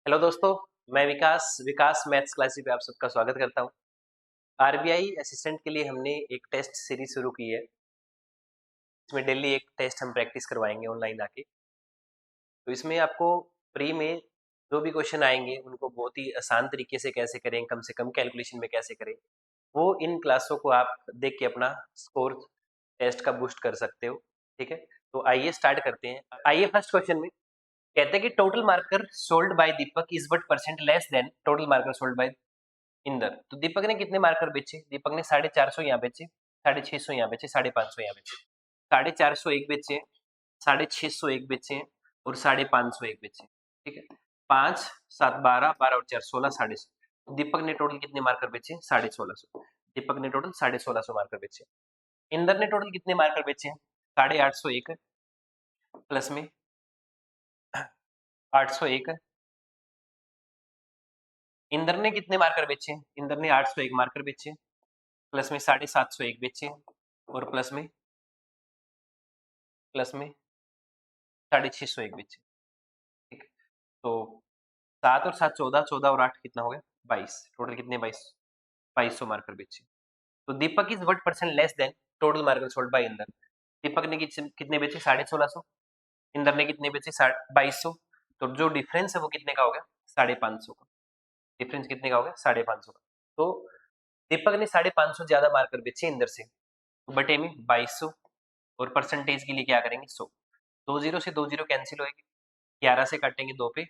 Hello दोस्तों, मैं विकास विकास maths classes पे आप सबका स्वागत करता हूँ। आरबीआई असिस्टेंट के लिए हमने एक टेस्ट सीरीज शुरू की है। इसमें डेली एक टेस्ट हम प्रैक्टिस करवाएंगे ऑनलाइन आके। तो इसमें आपको फ्री में जो भी क्वेश्चन आएंगे उनको बहुत ही आसान तरीके से कैसे करें, कम से कम कैलकुलेशन में कैसे करें, वो इन क्लासों को आप देख के अपना स्कोर टेस्ट का बूस्ट कर सकते हो। ठीक है, तो आइए स्टार्ट करते हैं। आइए फर्स्ट क्वेश्चन में कहते हैं कि total marker sold bye Deepak is but percent less than total marker sold by Inder. तो दीपक ने कितने मार्कर बेचे? दीपक ने 450 यहाँ बेचे, 650 यहाँ बेचे, 550 यहाँ बेचे। 450 एक बेचे, 650 एक बेचे और 550 एक बेचे। ठीक है, 5 7 12 12 और 4 16 1650। दीपक ने टोटल कितने मार्कर बेचे? 1650। दीपक ने टोटल 1650 मार्कर बेचे। इंदर ने टोटल कितने मार्कर बेचे? 851 प्लस में 801। इंदर ने कितने मार्कर बेचे? इंदर ने 801 मार्कर बेचे, प्लस में 750 बेचे और प्लस में 650 बेचे। ठीक है, तो 7 और 7 14, 14 और 8 कितना हो गया? 22। टोटल कितने? 2200 मार्कर बेचे। तो Deepak is what percent less than total marker sold by Inder. Deepak ने कितने बेचे? 1650। इंदर ने कितने बेचे? 2200। तो जो डिफरेंस है वो कितने का हो गया? 550 का। डिफरेंस कितने का हो गया? 550 का। तो दीपक ने 550 ज्यादा मार्कर बेचे इंदर से, बटे में 2200 और परसेंटेज के लिए क्या करेंगे? 100। 2 जीरो से 2 जीरो कैंसिल होएगी, 11 से काटेंगे 2 पे,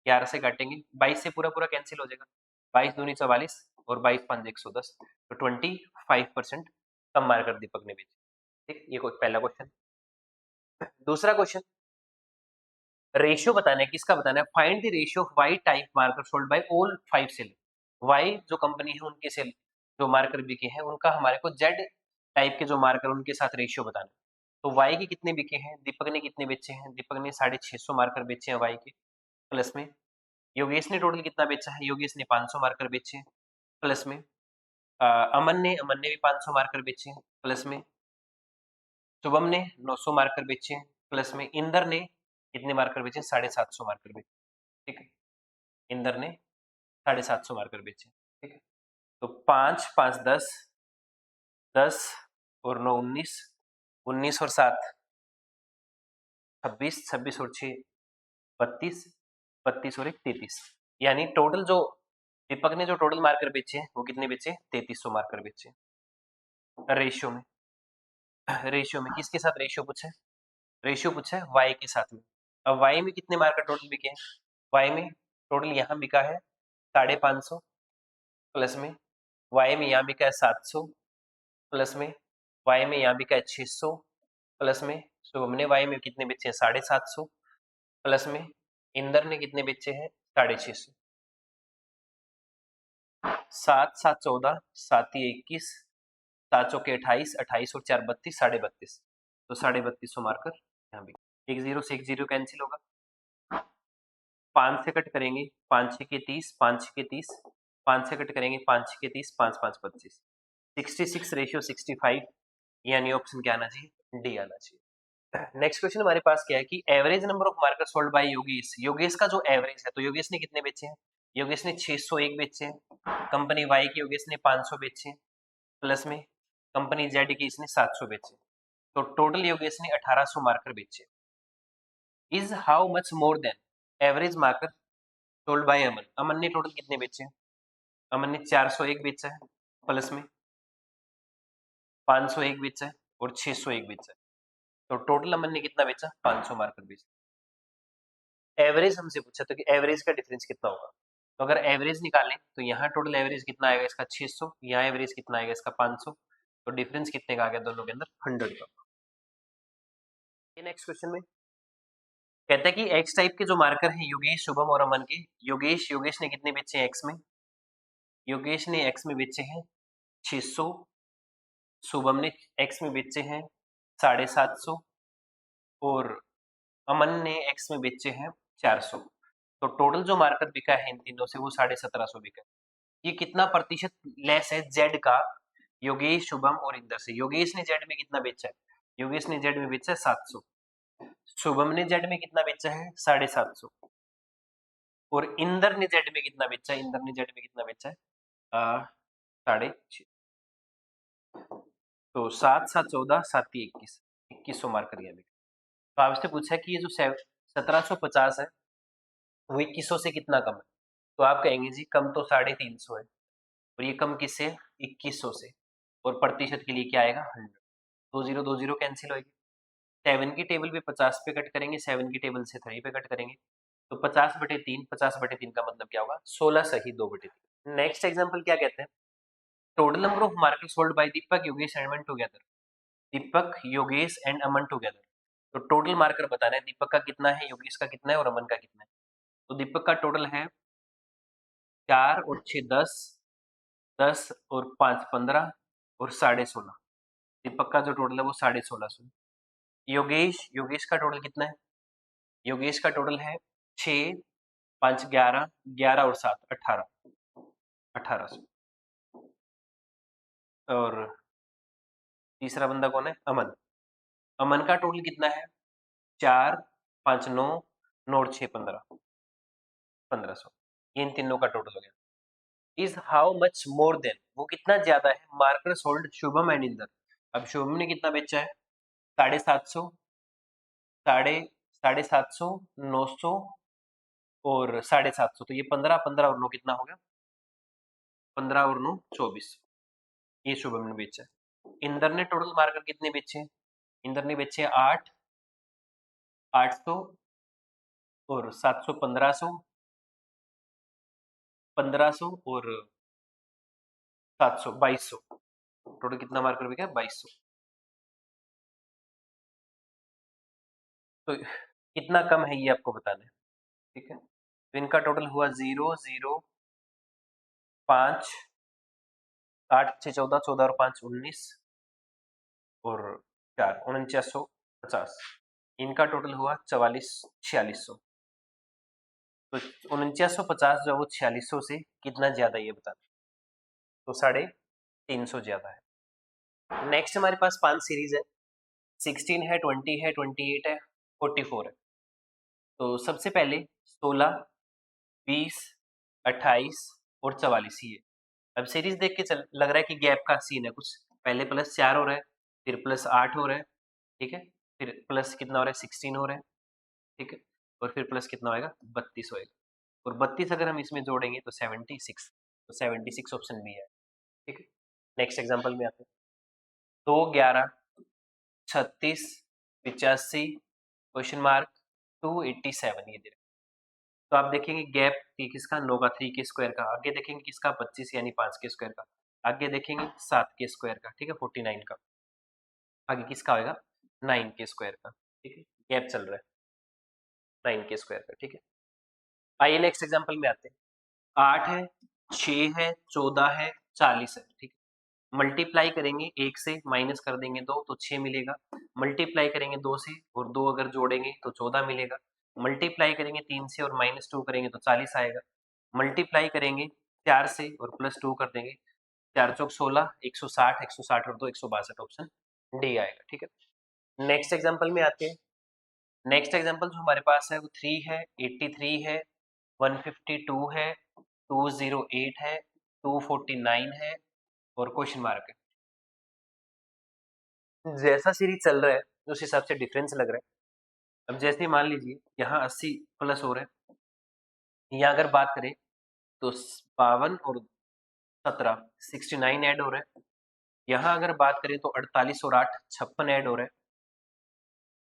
11 से काटेंगे 22 से पूरा पूरा कैंसिल हो जाएगा। 22 दूनी 44 और 22 पांच 110। तो 25% कम मार्कर दीपक ने बेचे। ठीक, ये पहला क्वेश्चन। दूसरा क्वेश्चन, रेशियो बताना है। किसका बताना है? Find the ratio of Y type marker sold by all 5 sale. Y जो कंपनी है उनके सेल जो मार्कर बिके हैं उनका हमारे को जेड टाइप के जो मार्कर उनके साथ रेशियो बताना है। तो वाई के कितने बिके हैं? दीपक ने कितने बेचे हैं? दीपक ने 650 मार्कर बेचे हैं वाई के, प्लस में योगेश ने टोटल कितना बेचा है? योगेश ने 500 मार्कर बेचे हैं, प्लस में अमन ने भी 500 मार्कर बेचे हैं, प्लस में शुभम ने 900 मार्कर बेचे हैं, प्लस में इंदर ने कितने मार्कर बेचे? 750 मार्कर बेचे। ठीक है, इंदर ने 750 मार्कर बेचे। ठीक है, तो 5 5 10, 10 और 9 19, 19 और 7 26, 26 और 6 32, 32 और 1 33। यानी टोटल जो दीपक ने जो टोटल मार्कर बेचे वो कितने बेचे? 3300 मार्कर बेचे। रेशियो में रेशियो में किसके साथ रेशियो पूछा है? रेशियो पूछा है वाई के साथ में। अब वाई में कितने मार्कर टोटल बिके हैं? वाई में टोटल यहाँ बिका है 550, प्लस में वाई में यहाँ बिका है 700, प्लस में वाई में यहाँ बिका है 600, प्लस में शुभम ने वाई में कितने बेचे हैं? 750, प्लस में इंदर ने कितने बेचे हैं? 650। 7 7 14, 7 21, 7 चौके 28, 28 और 4 32, 32.5। तो 3250 मार्कर यहाँ भी। 1 जीरो से 1 जीरो कैंसिल होगा, 5 से कट करेंगे 5 6 के 30, 5 6 के 30, 5 से कट करेंगे 5 6 के 30, 5 5 25। 66 रेशियो 65, यानी ऑप्शन क्या आना चाहिए? डी आना चाहिए। नेक्स्ट क्वेश्चन हमारे पास क्या है कि average number of marker sold bye Yogesh. Yogesh का जो एवरेज है, तो योगेश ने कितने बेचे हैं? योगेश ने 601 बेचे हैं। कंपनी वाई के योगेश ने 500 बेचे हैं, प्लस में कंपनी जेड की इसने 700 बेचे। तो टोटल योगेश ने 1800 मार्कर बेचे। Is how much more than average marker sold by Aman. Aman ने टोटल कितने बेचे? अमन ने 401 बेचा है, प्लस में 501 बेचा है और 601 बेचा है। तो टोटल अमन ने कितना बेचा? 500 मार्कर बेचा। एवरेज हमसे पूछा तो कि एवरेज का डिफरेंस कितना होगा। तो अगर एवरेज निकालें तो यहाँ टोटल एवरेज कितना आएगा इसका? 600। यहाँ एवरेज कितना आएगा इसका? 500। तो डिफरेंस कितने का आ गया दोनों के अंदर? 100 का। नेक्स्ट क्वेश्चन में कहता है कि एक्स टाइप के जो मार्कर हैं योगेश, शुभम और अमन के। योगेश ने कितने बेचे हैं एक्स में? योगेश ने एक्स में बेचे हैं 600, शुभम ने एक्स में बेचे हैं 750 और अमन ने एक्स में बेचे हैं 400। तो टोटल जो मार्कर बिका है इन तीनों से वो 1750 बिका है। ये कितना प्रतिशत लेस है जेड का योगेश, शुभम और इंदर से? योगेश ने जेड में कितना बेचा है? योगेश ने जेड में बेचा है 700। शुभम ने जेड में कितना बेचा है? 750। और इंदर ने जेड में कितना बेचा है, इंदर ने जेड में कितना बेचा है 6.5। तो 7 7 14 7 21, 2100 मार्क कर गया। तो आपसे पूछा है कि ये जो 1750 है वो 2100 से कितना कम है, तो आप कहेंगे जी कम तो 350 है, और ये कम किससे है 2100 से, और प्रतिशत के लिए क्या आएगा 100। 2 0 कैंसिल होगी। 7 की टेबल पे 50 पे कट करेंगे, 7 की टेबल से 3 पे कट करेंगे, तो 50/3, 50/3 का मतलब क्या होगा 16 सही 2/3। नेक्स्ट एग्जाम्पल क्या कहते हैं, total number of markers hold by Deepak Yogesh and Aman together. Deepak Yogesh and Aman together, तो टोटल मार्कर बताना है, दीपक का कितना है, योगेश का कितना है और अमन का कितना है। तो दीपक का टोटल है 4 और 6 10, 10 और 5 15 और 16.5। दीपक का जो टोटल है वो 16.5। योगेश योगेश का टोटल कितना है, योगेश का टोटल है 6 5 11, 11 और 7 18, 1800। और तीसरा बंदा कौन है अमन, अमन का टोटल कितना है 4 5 9, 9 और 6 15, 1500। इन तीनों का टोटल हो गया। Is how much more then, वो कितना ज्यादा है, markers hold Shubham and Inder. अब शुभम ने कितना बेचा है 750, साढ़े 750, 900 और 750, तो ये 15 15 और 9 कितना हो गया 15 और 9 24। ये शुभम ने बेचा है। इंदर ने टोटल मार्कर कितने बेचे, इंदर ने बेचे 8, 800 और 700, 1500, 1500 और 700, 2200। टोटल कितना मार्कर बिका 2200। तो कितना कम है ये आपको बताना है, ठीक है। तो इनका टोटल हुआ 0 0 5, 8 6 14, 14 और 5 19 और 4 4950। इनका टोटल हुआ 44 4600। तो 4950 जो है वो 4600 से कितना ज्यादा ये बताना, तो 350 ज्यादा है। नेक्स्ट हमारे पास 5 सीरीज है, 16 है, 20 है, 28 है, 44 है। तो सबसे पहले 16, 20, 28 और 44 ही है। अब सीरीज देख के चल लग रहा है कि गैप का सीन है कुछ, पहले +4 हो रहा है, फिर +8 हो रहा है, ठीक है, फिर प्लस कितना हो रहा है 16 हो रहा है, ठीक है, और फिर प्लस कितना होएगा 32 होएगा, और 32 अगर हम इसमें जोड़ेंगे तो 76, तो 76 ऑप्शन बी है, ठीक है। नेक्स्ट एग्जांपल में आते हैं, 2 11 36 85 क्वेश्चन मार्क 287 ये दे रहे। तो आप देखेंगे गैप किसका 9 का 3 के स्क्वायर का, आगे देखेंगे किसका 25 यानी 5 के स्क्वायर का, आगे देखेंगे 7 के स्क्वायर का, ठीक है 49 का, आगे किसका होगा 9 के स्क्वायर का, ठीक है, गैप चल रहा है 9 के स्क्वायर का, ठीक है। आइए नेक्स्ट एग्जांपल में आते हैं, 8 है, 6 है, 14 है, 40 है, ठीक है। मल्टीप्लाई करेंगे 1 से, माइनस कर देंगे 2 तो 6 मिलेगा, मल्टीप्लाई करेंगे 2 से और 2 अगर जोड़ेंगे तो 14 मिलेगा, मल्टीप्लाई करेंगे 3 से और -2 करेंगे तो 40 आएगा, मल्टीप्लाई करेंगे 4 से और +2 कर देंगे, 4 चौक 16, 160, 160 और 2 162, ऑप्शन डी आएगा, ठीक है। नेक्स्ट एग्जांपल में आते हैं, नेक्स्ट एग्जांपल जो हमारे पास है वो 3 है, 83 है, 152 है, 208 है, 249 है और क्वेश्चन मार्क है। जैसा सीरीज चल रहा है उस हिसाब से डिफरेंस लग रहा है। अब जैसे मान लीजिए यहाँ 80 प्लस हो रहा है, यहाँ अगर बात करें तो 52 और 17 69 ऐड हो रहा है, यहाँ अगर बात करें तो 48 और 8 56 ऐड हो रहा है,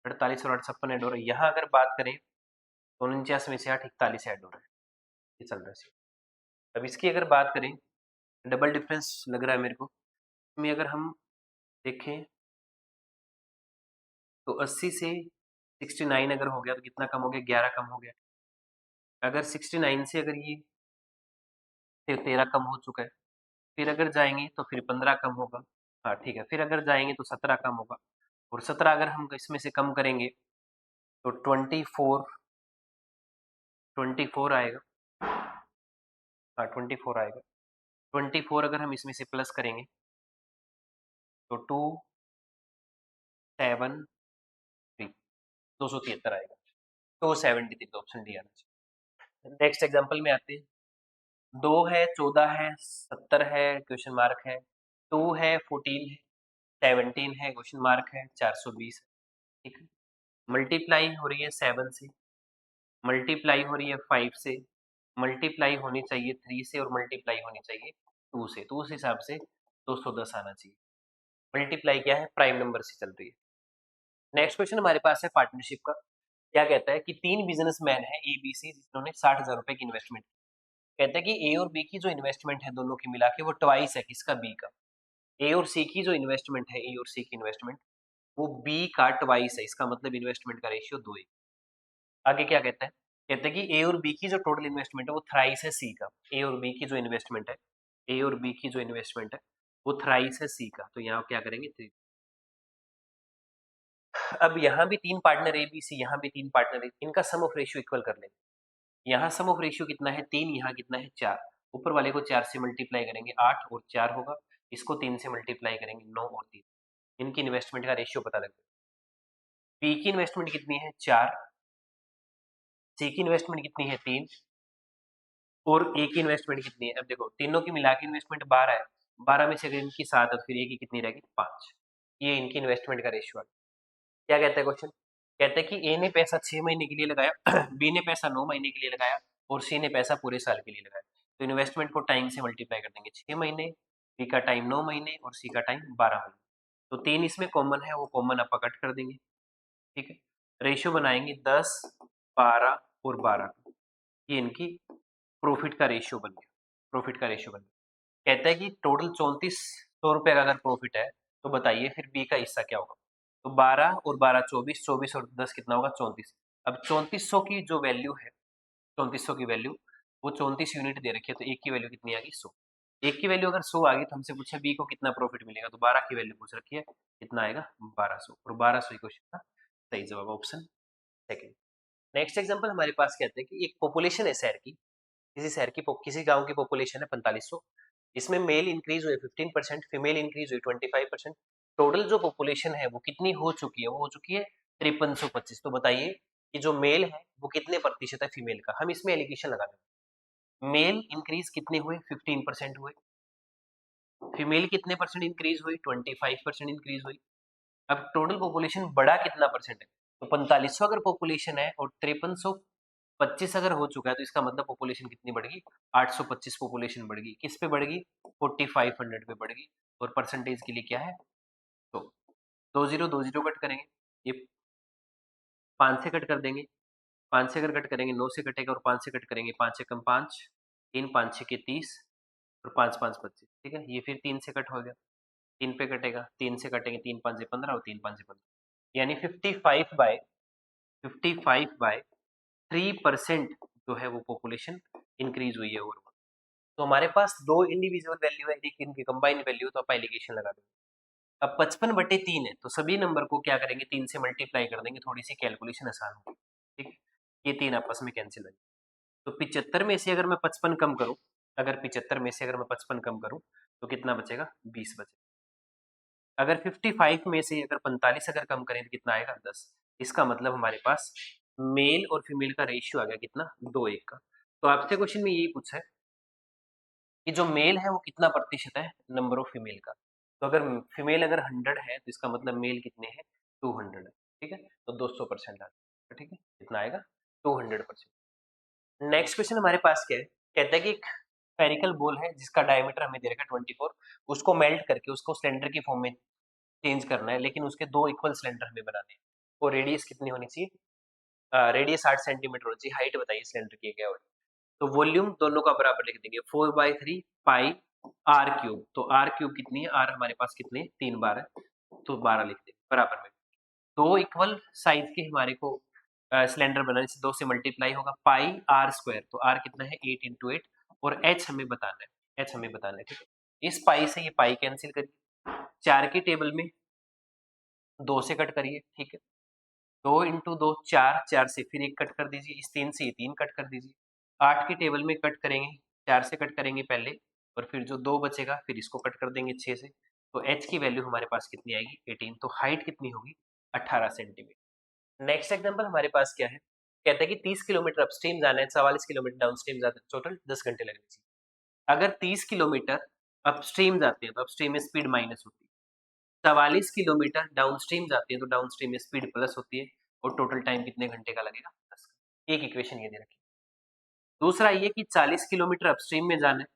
48 और 8 56 ऐड हो रहा है, यहाँ अगर बात करें तो 49 में से 8 41 ऐड हो रहा है, ये चल रहा है। अब इसकी अगर बात करें, डबल डिफरेंस लग रहा है मेरे को, में अगर हम देखें तो 80 से 69 अगर हो गया तो कितना कम हो गया 11 कम हो गया, अगर 69 से अगर ये 13 कम हो चुका है, फिर अगर जाएंगे तो फिर 15 कम होगा, हाँ ठीक है, फिर अगर जाएंगे तो 17 कम होगा, और 17 अगर हम इसमें से कम करेंगे तो 24 आएगा, हाँ 24 आएगा, 24 अगर हम इसमें से प्लस करेंगे तो 273 273 आएगा, 273 ऑप्शन डी आना चाहिए। नेक्स्ट एग्जांपल में आते हैं। 2 है, 14 है, 70 है, क्वेश्चन मार्क है, 2 है, 14 है, 17 है, क्वेश्चन मार्क है, 420 है। ठीक है, मल्टीप्लाई हो रही है 7 से, मल्टीप्लाई हो रही है 5 से, मल्टीप्लाई होनी चाहिए 3 से, और मल्टीप्लाई होनी चाहिए 2 से। तो उस हिसाब से 210 आना चाहिए। मल्टीप्लाई क्या है, प्राइम नंबर से चल रही है। नेक्स्ट क्वेश्चन हमारे पास है पार्टनरशिप का। क्या कहता है कि 3 बिजनेसमैन है ए बी सी, जिन्होंने 60,000 रुपए की इन्वेस्टमेंट। कहता है कि ए और बी की जो इन्वेस्टमेंट है दोनों की मिला के वो ट्वाइस है किसका, बी का। ए और सी की जो इन्वेस्टमेंट है, ए और सी की इन्वेस्टमेंट वो बी का ट्वाइस है, इसका मतलब इन्वेस्टमेंट का रेशियो 2 है। आगे क्या कहता है, कहता है कि ए और बी की जो टोटल इन्वेस्टमेंट है वो थ्राइस है सी का। ए और बी की जो इन्वेस्टमेंट है, ए और बी की जो इन्वेस्टमेंट है वो थ्राइस है सी का। तो यहाँ क्या करेंगे, 3। अब यहाँ भी 3 पार्टनर ए बी सी, यहाँ भी 3 पार्टनर है, इनका सम ऑफ रेशियो इक्वल कर लेंगे। यहाँ सम ऑफ रेशियो कितना है, 3, यहाँ कितना है, 4। ऊपर वाले को 4 से मल्टीप्लाई करेंगे 8 और 4 होगा, इसको 3 से मल्टीप्लाई करेंगे 9 और 3। इनकी इन्वेस्टमेंट का रेशियो पता लग गया। बी की इन्वेस्टमेंट कितनी है, 4, सी की इन्वेस्टमेंट कितनी है, 3, और ए की इन्वेस्टमेंट कितनी है। अब देखो तीनों की मिला के इन्वेस्टमेंट 12 है, 12 में से अगर इनकी 7 है तो फिर ए की कितनी रहेगी, 5। ये इनकी इन्वेस्टमेंट का रेशियो है। क्या कहता है क्वेश्चन, कहता है कि ए ने पैसा 6 महीने के लिए लगाया, बी ने पैसा 9 महीने के लिए लगाया, और सी ने पैसा पूरे साल के लिए लगाया। तो इन्वेस्टमेंट को टाइम से मल्टीप्लाई कर देंगे, 6 महीने, बी का टाइम 9 महीने और सी का टाइम 12 महीने। तो 3 इसमें कॉमन है, वो कॉमन आप कट कर देंगे। ठीक है, रेशियो बनाएंगे 10, 12 और 12। ये इनकी प्रॉफिट का रेशियो बन गया, प्रॉफिट का रेशियो बन गया। कहता है कि टोटल 3400 रुपए का अगर प्रॉफिट है तो बताइए फिर बी का हिस्सा क्या होगा। तो 12 और 12 24, 24 और 10 कितना होगा, 34। अब 3400 की जो वैल्यू है, 3400 की वैल्यू, वो 34 यूनिट दे रखी है, तो एक की वैल्यू कितनी आ गई, 100। एक की वैल्यू अगर 100 आ गई तो हमसे पूछा बी को कितना प्रॉफिट मिलेगा, तो 12 की वैल्यू पूछ रखी है, कितना आएगा, 1200। और 1200 क्वेश्चन का सही जवाब ऑप्शन सेकंड। नेक्स्ट एग्जांपल हमारे पास कहते हैं कि एक पॉपुलेशन है शहर की, किसी गांव की पॉपुलेशन है 4500। इसमें मेल इंक्रीज हुए 15%, फीमेल इंक्रीज हुई 25%। टोटल जो पॉपुलेशन है वो कितनी हो चुकी है, वो हो चुकी है 5325। तो बताइए कि जो मेल है वो कितने प्रतिशत है फीमेल का। हम इसमें एलिगेशन लगा देंगे। मेल इंक्रीज कितने हुए, 15% हुए। फीमेल कितने परसेंट इंक्रीज हुई, 25% इंक्रीज हुई। अब टोटल पॉपुलेशन बढ़ा कितना परसेंट है, तो 4500 अगर पॉपुलेशन है और 5325 अगर हो चुका है, तो इसका मतलब पॉपुलेशन कितनी बढ़ गई, 825 पॉपुलेशन बढ़ गई। किस पे बढ़ गई, 4500 पे बढ़ गई। और परसेंटेज के लिए क्या है, तो 2 जीरो कट करेंगे, ये 5 से कट कर देंगे, 5 से अगर कट करेंगे 9 से कटेगा, और 5 से कट करेंगे 5 से कम 5, 3 5 6 के 30, और 5 5 25। ठीक है, ये फिर 3 से कट हो गया, 3 पे कटेगा, 3 से कटेंगे 3 5 से 15, और 3 5 से 15, यानी 55/3% जो है वो पॉपुलेशन इंक्रीज हुई है ओवरऑल। तो हमारे पास दो इंडिविजुअल वैल्यू है, एक इनकी कंबाइंड वैल्यू, तो आप एलिगेशन लगा देंगे। अब 55/3 है, तो सभी नंबर को क्या करेंगे, 3 से मल्टीप्लाई कर देंगे, थोड़ी सी कैलकुलेशन आसान होगी। ठीक है, ये 3 आपस में कैंसिल हो जाए। तो 75 में से अगर मैं 55 कम करूं, अगर 75 में से अगर मैं 55 कम करूं तो कितना बचेगा, 20 बचेगा। अगर 55 में से अगर 45 अगर कम करें तो कितना आएगा, 10। इसका मतलब हमारे पास मेल और फीमेल का रेशियो आ गया कितना, 2:1 का। तो आपसे क्वेश्चन में यही पूछा है कि जो मेल है वो कितना प्रतिशत है नंबर ऑफ फीमेल का। तो अगर फीमेल अगर 100 है तो इसका मतलब मेल कितने हैं, 200 है। ठीक है, तो 200% आ जाएगा। ठीक है, कितना आएगा, 200%। नेक्स्ट क्वेश्चन हमारे पास क्या है, कहता है कि एक स्फेरिकल बॉल है जिसका डायमीटर हमें दे रखा है 24, उसको मेल्ट करके उसको सिलेंडर की फॉर्म में चेंज करना है, लेकिन उसके दो इक्वल सिलेंडर हमें बनाने हैं। और रेडियस कितनी होनी चाहिए, रेडियस 8 सेंटीमीटर होनी चाहिए। हाइट बताइए सिलेंडर की क्या होगी। तो वॉल्यूम दोनों का बराबर लिख देंगे, 4/3 पाई आर क्यूब। तो आर क्यूब कितनी है, आर हमारे पास कितने 3 बार है, तो 12 लिख देंगे बराबर में। दो इक्वल साइज के हमारे को सिलेंडर बनाने से 2 से मल्टीप्लाई होगा, पाई आर स्क्वायर। तो आर कितना है, 8 × 8, और एच हमें बताना है, एच हमें बताना है। ठीक है, इस पाई से ये पाई कैंसिल करिए, 4 की टेबल में 2 से कट करिए। ठीक है, 2 × 2 4, 4 से फिर 1 कट कर दीजिए, इस 3 से ये 3 कट कर दीजिए। 8 की टेबल में कट करेंगे, 4 से कट करेंगे पहले, और फिर जो 2 बचेगा फिर इसको कट कर देंगे 6 से। तो h की वैल्यू हमारे पास कितनी आएगी, 18। तो हाइट कितनी होगी, 18 सेंटीमीटर। नेक्स्ट एग्जांपल हमारे पास क्या है, कहते हैं कि 30 किलोमीटर अपस्ट्रीम जाना है, 44 किलोमीटर डाउनस्ट्रीम जाना है, टोटल 10 घंटे लगने चाहिए। अगर 30 किलोमीटर अपस्ट्रीम जाते हैं तो अपस्ट्रीम में स्पीड माइनस होती है, 44 किलोमीटर डाउनस्ट्रीम जाती है तो डाउनस्ट्रीम में स्पीड प्लस होती है, और टोटल टाइम कितने घंटे का लगेगा? 10। एक इक्वेशन ये दे रखी। दूसरा ये कि 40 किलोमीटर अपस्ट्रीम में जाना है,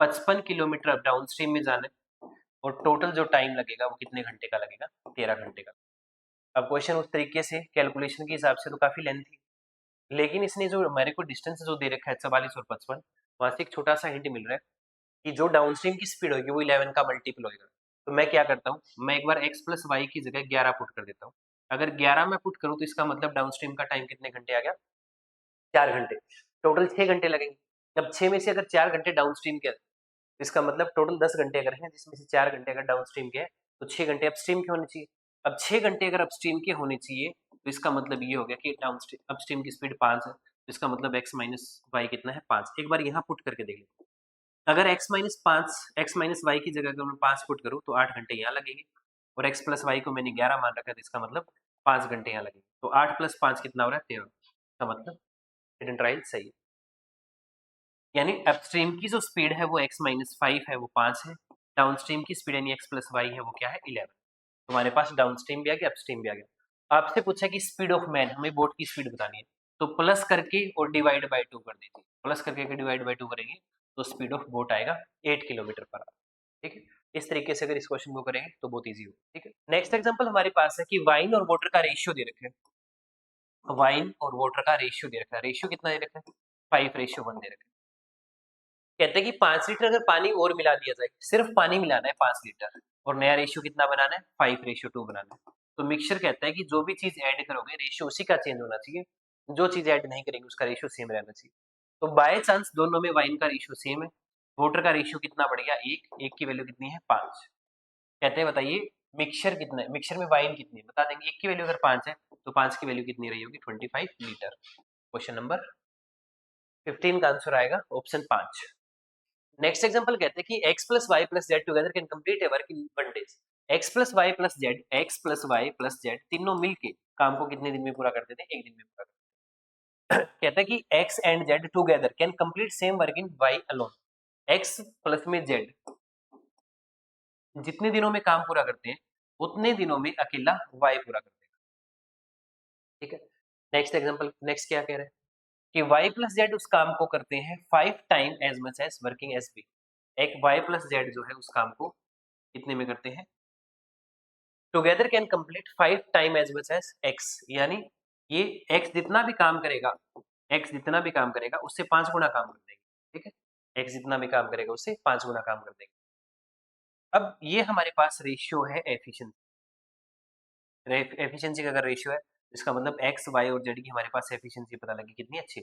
55 किलोमीटर डाउनस्ट्रीम में जाना है, और टोटल जो टाइम लगेगा वो कितने घंटे का लगेगा? 13 घंटे का। अब क्वेश्चन उस तरीके से कैलकुलेशन के हिसाब से तो काफी लेंथी, लेकिन इसने जो हमारे को डिस्टेंस जो दे रखा है 44 और 55, वहां से एक छोटा सा हिंट मिल रहा है कि जो डाउनस्ट्रीम की स्पीड होगी वो 11 का मल्टीपल होगा। तो मैं क्या करता हूँ, मैं एक बार x प्लस वाई की जगह 11 पुट कर देता हूँ। अगर 11 मैं पुट करूँ तो इसका मतलब डाउनस्ट्रीम का टाइम कितने घंटे आ गया? 4 घंटे। टोटल 6 घंटे लगेंगे। अब 6 में से अगर 4 घंटे डाउनस्ट्रीम के, इसका मतलब टोटल 10 घंटे अगर हैं, जिसमें से 4 घंटे अगर डाउनस्ट्रीम के हैं, तो 6 घंटे अपस्ट्रीम के होने चाहिए। अब 6 घंटे अगर अपस्ट्रीम के होने चाहिए तो इसका मतलब ये हो गया कि डाउनस्ट्रीम अपस्ट्रीम की स्पीड 5 है, तो इसका मतलब x माइनस वाई कितना है? 5। एक बार यहाँ पुट करके देख लेते हैं। अगर x माइनस वाई की जगह अगर मैं 5 पुट करूँ तो 8 घंटे यहाँ लगेंगे, और x प्लस वाई को मैंने 11 मान रखा है, तो इसका मतलब 5 घंटे यहाँ लगेंगे। तो 8 प्लस 5 कितना हो रहा है? 13। इसका मतलब हिडन ट्रायल सही है। यानी अपस्ट्रीम की जो स्पीड है वो x माइनस 5 है, वो 5 है। डाउनस्ट्रीम की स्पीड यानी x प्लस वाई है, वो क्या है? 11। तुम्हारे पास डाउनस्ट्रीम भी आ गया, अपस्ट्रीम भी आ गया। आपसे पूछा कि स्पीड ऑफ मैन, हमें बोट की स्पीड बतानी है, तो प्लस करके और डिवाइड बाय 2 कर दीजिए। प्लस करके डिवाइड बाय 2 करेंगे तो स्पीड ऑफ बोट आएगा 8 किलोमीटर पर आवर। ठीक है, इस तरीके से अगर इस क्वेश्चन को करेंगे तो बहुत ईजी होगा। ठीक है, नेक्स्ट एग्जांपल हमारे पास है कि वाइन और वाटर का रेशियो दे रखे हैं। वाइन और वाटर का रेशियो दे रखा है। रेशियो कितना दे रखा है? 5:1 दे रखा है। कहते हैं कि 5 लीटर अगर पानी और मिला दिया जाए, सिर्फ पानी मिलाना है 5 लीटर, और नया रेशियो कितना बनाना है? 5:2 बनाना है। तो मिक्सचर कहता है कि जो भी चीज ऐड करोगे रेशियो उसी का चेंज होना चाहिए, जो चीज ऐड नहीं करेंगे उसका रेशियो सेम रहना चाहिए। तो बाय चांस दोनों में वाइन का रेशियो सेम है, वाटर का रेशियो कितना बढ़ गया? 1, 1 की वैल्यू कितनी है? 5। कहते हैं बताइए मिक्सचर कितना है, मिक्सचर में वाइन कितनी है? बता देंगे। 1 की वैल्यू अगर 5 है तो 5 की वैल्यू कितनी रही होगी? 25 लीटर। क्वेश्चन नंबर 15 का आंसर आएगा ऑप्शन 5। नेक्स्ट एग्जांपल कहते हैं कि x plus Y plus Z together can complete a work in 1 days. x plus Y plus Z, x plus Y plus Z तीनों मिलके काम को कितने दिन में पूरा कर देते हैं? 1 दिन में पूरा कर। कहता है कि x and z together can complete same work in y alone. x plus में z जितने दिनों में काम पूरा करते हैं उतने दिनों में अकेला y पूरा कर देगा। ठीक है, नेक्स्ट एग्जांपल, नेक्स्ट क्या कह रहे हैं कि y प्लस जेड उस काम को करते हैं 5 time as much as working as b। एक y प्लस जेड जो है उस काम को कितने में करते हैं? Together can complete 5 time as much as x, यानी ये x जितना भी काम करेगा, x जितना भी काम करेगा उससे 5 गुना काम कर देंगे। ठीक है, x जितना भी काम करेगा उससे 5 गुना काम कर देंगे। अब ये हमारे पास रेशियो है एफिशिएंसी। एफिशिएंसी का अगर रेशियो है इसका मतलब x y और z की हमारे पास एफिशिएंसी पता लगी कितनी अच्छी।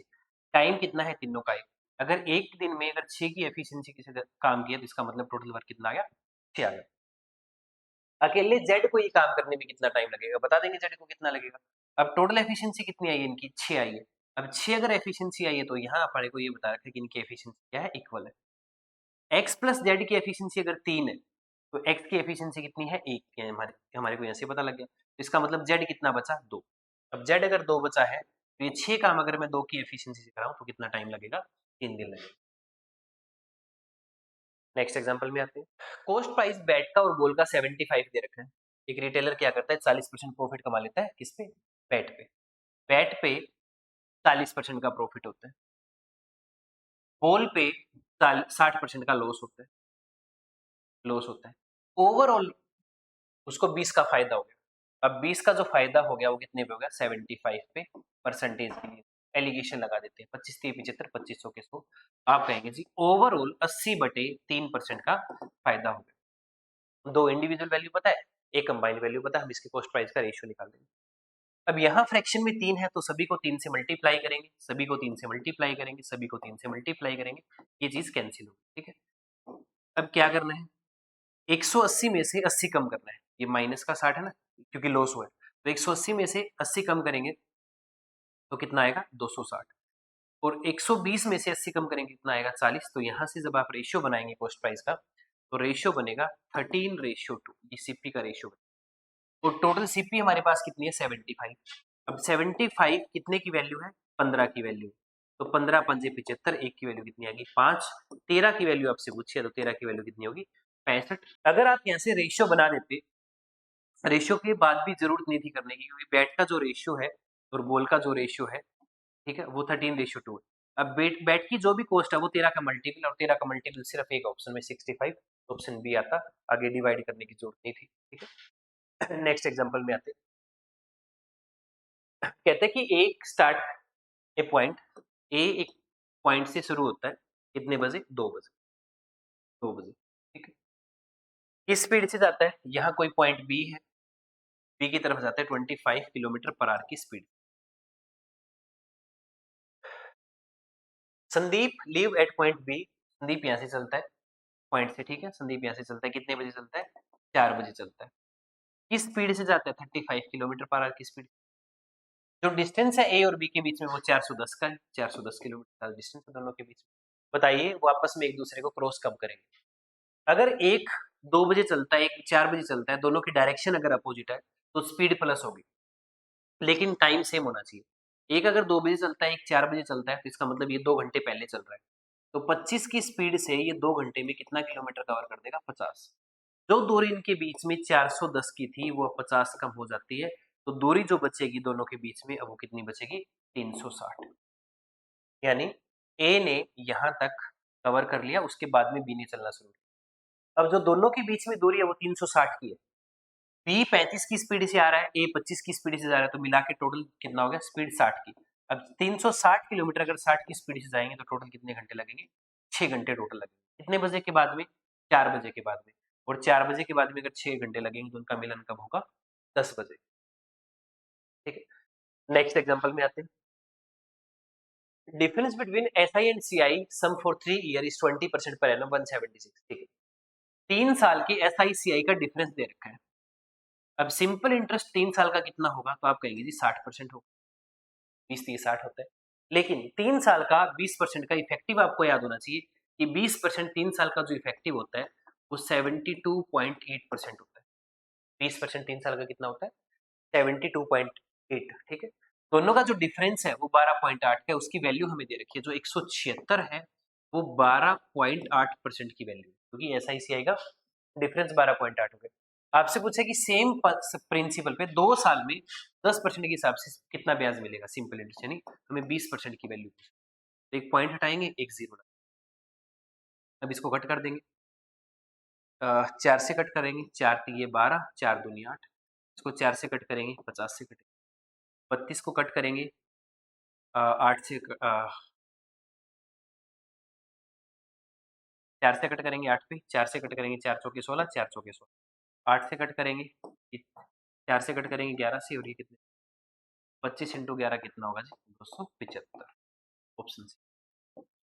टाइम कितना है तीनों का? अगर एक दिन में अगर 6 की एफिशिएंसी किसी ने काम किया तो इसका मतलब टोटल वर्क कितना आ गया? 6 आ गया। अकेले जेड को ये काम करने में कितना टाइम लगेगा? बता देंगे जेड को कितना लगेगा। अब टोटल एफिशिएंसी कितनी आई है इनकी? 6 आई है। अब 6 अगर एफिशिएंसी आई है तो यहाँ हमारे को ये बता रखा है कि इनकी एफिशिएंसी क्या है? इक्वल है। x प्लस जेड की एफिशिएंसी अगर 3 है तो x की एफिशिएंसी कितनी है? 1 है। हमारे को यहाँ से पता लग गया। इसका मतलब जेड कितना बचा? 2। अब जेड अगर 2 बचा है तो ये 6 काम अगर मैं 2 की एफिशिएंसी से कराऊं तो कितना टाइम लगेगा? 3 दिन लगेगा। नेक्स्ट एग्जांपल में आते हैं। कॉस्ट प्राइस बैट का और बॉल का 75 दे रखा है। एक रिटेलर क्या करता है? 40% प्रॉफिट कमा लेता है। किस पे? बैट पे। बैट पे 40% का प्रॉफिट होता है, बॉल पे 60% का लॉस होता है। ओवरऑल उसको 20 का फायदा हो गया। अब 20 का जो फायदा हो गया वो कितने पे हो गया? 75 पे। परसेंटेज के लिए एलिगेशन लगा देते हैं 25 30 75 2500 के 100। आप कहेंगे जी ओवरऑल 80/3% का फायदा हो गया। दो इंडिविजुअल वैल्यू पता है, एक कंबाइंड वैल्यू पता है, हम इसके कॉस्ट प्राइस का रेशियो निकाल देंगे। अब यहाँ फ्रैक्शन में 3 है तो सभी को 3 से मल्टीप्लाई करेंगे, सभी को 3 से मल्टीप्लाई करेंगे, सभी को 3 से मल्टीप्लाई करेंगे, ये चीज कैंसिल होगी। ठीक है, अब क्या करना है? 180 में से 80 कम करना है। ये माइनस का 60 है ना, क्योंकि लॉस हुआ है, तो 180 में से 80 कम करेंगे तो कितना आएगा? 260। और 120 में से 80 कम करेंगे कितना आएगा? 40। तो यहाँ से जब आप रेशियो बनाएंगे कॉस्ट प्राइस का तो रेशियो बनेगा 13:2। ये सीपी का रेशियो। और टोटल सीपी हमारे पास कितनी है? 75। अब 75 कितने की वैल्यू है? 15 की वैल्यू। तो 15 पंजे 75, 1 की वैल्यू कितनी आएगी? 5। 13 की वैल्यू आपसे पूछी है, तो 13 की वैल्यू कितनी होगी? 65। अगर आप यहाँ से रेशियो बना देते, रेशियो की बात भी जरूरत नहीं थी करने की, क्योंकि बैट का जो रेशियो है और बॉल का जो रेशियो है, ठीक है, वो 13:2 है। अब बैट की जो भी कॉस्ट है वो 13 का मल्टीपल, और 13 का मल्टीपल सिर्फ एक ऑप्शन में 65, ऑप्शन बी आता। आगे डिवाइड करने की जरूरत नहीं थी, ठीक है। नेक्स्ट एग्जांपल में आते, कहते हैं कि एक स्टार्ट ए पॉइंट, ए एक पॉइंट से शुरू होता है, कितने बजे? 2 बजे, 2 बजे, ठीक है। किस स्पीड से जाता है? यहाँ कोई पॉइंट बी है, बी की तरफ जाता है 25 किलोमीटर पर आवर की speed. Sandeep leave at point B, Sandeep यहाँ से चलता है पॉइंट से, ठीक है, संदीप यहाँ से चलता है, कितने बजे चलता है? 4 बजे चलता है। किस स्पीड से जाता है? 35 किलोमीटर पर आवर की स्पीड। जो डिस्टेंस है ए और बी के बीच में वो 410 का है, 410 किलोमीटर का डिस्टेंस है दोनों के बीच में। बताइए वो आपस में एक दूसरे को क्रॉस कब करेंगे? अगर एक 2 बजे चलता है, एक 4 बजे चलता है, दोनों की डायरेक्शन अगर अपोजिट है तो स्पीड प्लस होगी, लेकिन टाइम सेम होना चाहिए। एक अगर 2 बजे चलता है, एक 4 बजे चलता है, तो इसका मतलब ये 2 घंटे पहले चल रहा है। तो 25 की स्पीड से ये 2 घंटे में कितना किलोमीटर कवर कर देगा? 50। जो दूरी इनके बीच में 410 की थी वो 50 कम हो जाती है, तो दूरी जो बचेगी दोनों के बीच में अब वो कितनी बचेगी? 360। यानी ए ने यहां तक कवर कर लिया, उसके बाद में बी ने चलना शुरू किया। अब जो दोनों के बीच में दूरी है वो 360 की है। बी 35 की स्पीड से आ रहा है, ए 25 की स्पीड से जा रहा है, तो मिला के टोटल कितना हो गया? स्पीड 60 की। अब 360 किलोमीटर अगर 60 की स्पीड से जाएंगे तो टोटल कितने घंटे लगेंगे? 6 घंटे टोटल लगेंगे। कितने बजे के बाद में? 4 बजे के बाद में। और 4 बजे के बाद में अगर 6 घंटे लगेंगे तो उनका मिलन कब होगा? 10 बजे, ठीक है। नेक्स्ट एग्जांपल में आते हैं। Difference between SI and CI sum for 3 year is 20% per 176, ठीक है। 3 साल की एसआई सीआई का डिफरेंस दे रखा है। अब सिंपल इंटरेस्ट 3 साल का कितना होगा? तो आप कहेंगे जी 60% होगा, 20-30-60 होता है। लेकिन 3 साल का 20% का इफेक्टिव आपको याद होना चाहिए कि 20% 3 साल का जो इफेक्टिव होता है वो 72.8% होता है। 20% 3 साल का कितना होता है? 72.8, ठीक है। दोनों का जो डिफरेंस है वो 12.8 है, उसकी वैल्यू हमें दे रखी है जो 176 है, वो 12.8% की वैल्यू है, क्योंकि एसआईसीआई का डिफरेंस 12.8 हो गया। आपसे पूछे कि सेम प्रिंसिपल पे 2 साल में 10% के हिसाब से कितना ब्याज मिलेगा? सिंपल इंटरेस्ट, यानी हमें 20% की वैल्यू, तो एक पॉइंट हटाएंगे, एक जीरो। अब इसको कट कर देंगे, 4 से कट करेंगे, 4 तिये 12, 4 दूनी 8। इसको 4 से कट करेंगे, 50 से कटेंगे। 32 को कट करेंगे 8 से 4 से कट करेंगे 8 पे, 4 से कट करेंगे 4 चौके 16, 4 चौके 16। 8 से कट करेंगे, 4 से कट करेंगे 11 से, और ये कितने? 25 इंटू 11 कितना होगा जी? 275, ऑप्शन सी।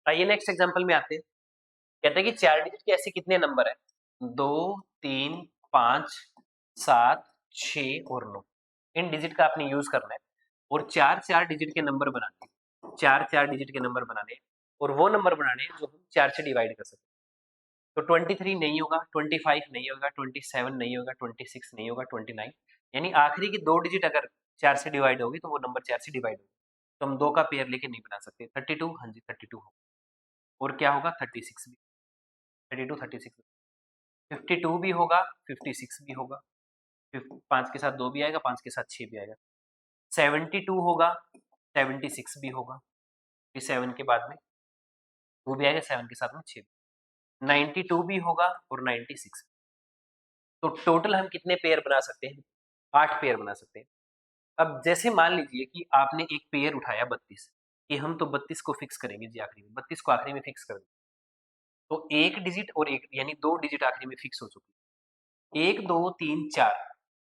आइए नेक्स्ट एग्जांपल में आते हैं। कहते हैं कि 4 डिजिट के ऐसे कितने नंबर है? 2, 3, 5, 7, 6 और 9। इन डिजिट का आपने यूज करना है और 4-4 डिजिट के नंबर बनाने हैं। 4-4 डिजिट के नंबर बनाने हैं और वो नंबर बनाने हैं जो हम 4 से डिवाइड कर सकते हैं। तो 23 नहीं होगा, 25 नहीं होगा, 27 नहीं होगा, 26 नहीं होगा, 29, यानी आखिरी की 2 डिजिट अगर 4 से डिवाइड होगी तो वो नंबर 4 से डिवाइड होगी। तो हम 2 का पेयर लेके नहीं बना सकते। 32, हाँ जी 32 होगा। और क्या होगा? 36 भी। 32, 36, 52 भी होगा, 56 भी होगा। 5 के साथ 2 भी आएगा, 5 के साथ 6 भी आएगा। 72 होगा, 76 भी होगा, फिर 7 के बाद में वो भी आएगा, 7 के साथ में 6 भी। 92 भी होगा और 96। तो टोटल हम कितने पेयर बना सकते हैं? 8 पेयर बना सकते हैं। अब जैसे मान लीजिए कि आपने एक पेयर उठाया 32, कि हम तो 32 को फिक्स करेंगे जी आखिरी में, 32 को आखिरी में फिक्स कर देंगे। तो एक डिजिट और एक, यानी 2 डिजिट आखिरी में फिक्स हो चुकी है। 1, 2, 3, 4,